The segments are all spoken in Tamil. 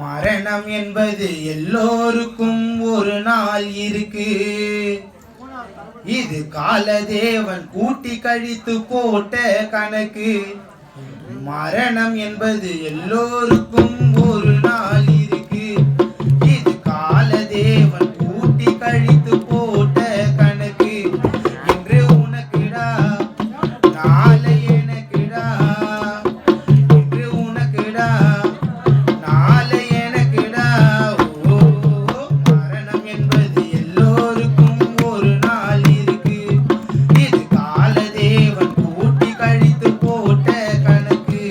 மரணம் என்பது எல்லோருக்கும் ஒரு நாள் இருக்கு. இது காலதேவன் கூட்டி கழித்து போட்ட கணக்கு. மரணம் என்பது எல்லோருக்கும் ஒரு நாள் இருக்கு. இது காலதேவன் கூட்டி கழித்து போட்ட கணக்கு. இன்று உனக்குடா நாளை எனக்குடா, இன்று உனக்குடா நாளை எனக்குடா. ஓ, மரணம் என்பது எல்லோருக்கும் ஒரு நாள் இருக்கு. இது காலதேவன் கூட்டி கழித்து போட்ட கணக்கு.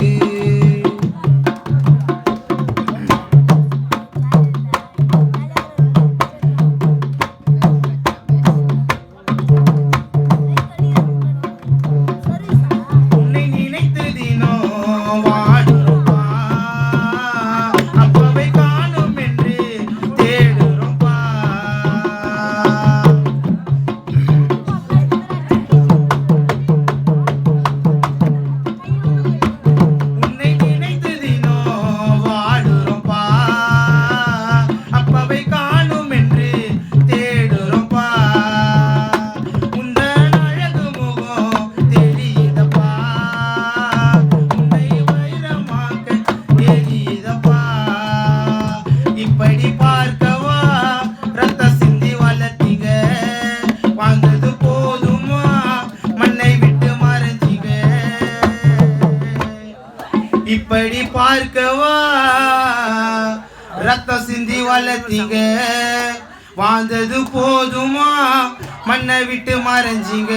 உன்னை நினைத்து தினம் வாடுறோம்பா, அப்பவை காணும் என்று தேடுறோம்பா. உன்னை நினைத்து தினம் வாடுறோம்பா, அப்பவை காணும் என்று தேடுறோம்பா. உந்தன் அழகு முகம் தெரியுதப்பா, உன்னை வைரமாக்க தெரியுதப்பா. இப்படி பார்க்கவா ரத்த சிந்தி வளர்த்தீங்க, வாழ்ந்தது போதுமா மண்ணை விட்டு மறைஞ்சிங்க. இப்படி பார்க்கவா ரத்த சிந்தி வளர்த்தீங்க, வாழ்ந்தது போதுமா மண்ணை விட்டு மறைஞ்சிங்க.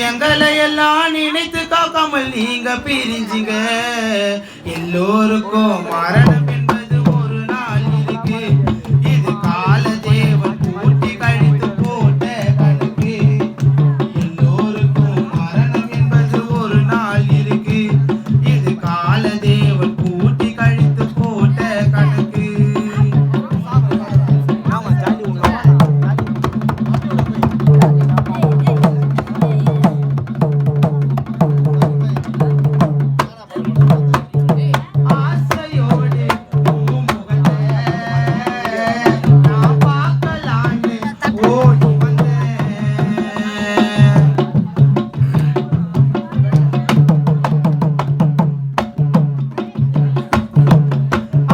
எங்களை எல்லாம் நினைத்து காக்காமல் நீங்க பிரிஞ்சிங்க. எல்லோருக்கும் மரணம் என்பது ஒரு நாள் இருக்கு. இது காலதேவன் கூட்டி கழித்து போட்ட கணக்கு. எல்லோருக்கும் மரணம் என்பது ஒரு நாள் இருக்கு. இது காலதேவன் கூட்டி கழித்து போட்ட கணக்கு. ஆசையோடு பூமுகத்தை நான் பார்க்கலான்னு ஓடி வந்தேன்.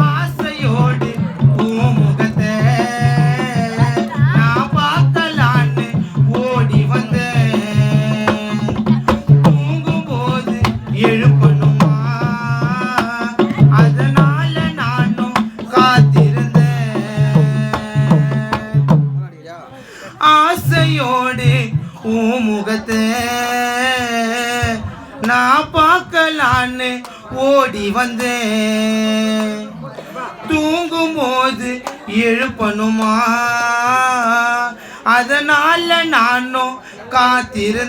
ஆசையோடு பூமுகத்தை நான் பார்க்கலான்னு ஓடி வந்தேன். தூங்கும்போது எழுப்பணுமா, அதனால நானும் காத்திருந்தேன். ஆசையோடு உன் முகத்தை நான் பார்க்கலான்னு ஓடி வந்தேன். தூங்கும்போது எழுப்பணுமா, அதனால நானும் காத்திருந்தேன்.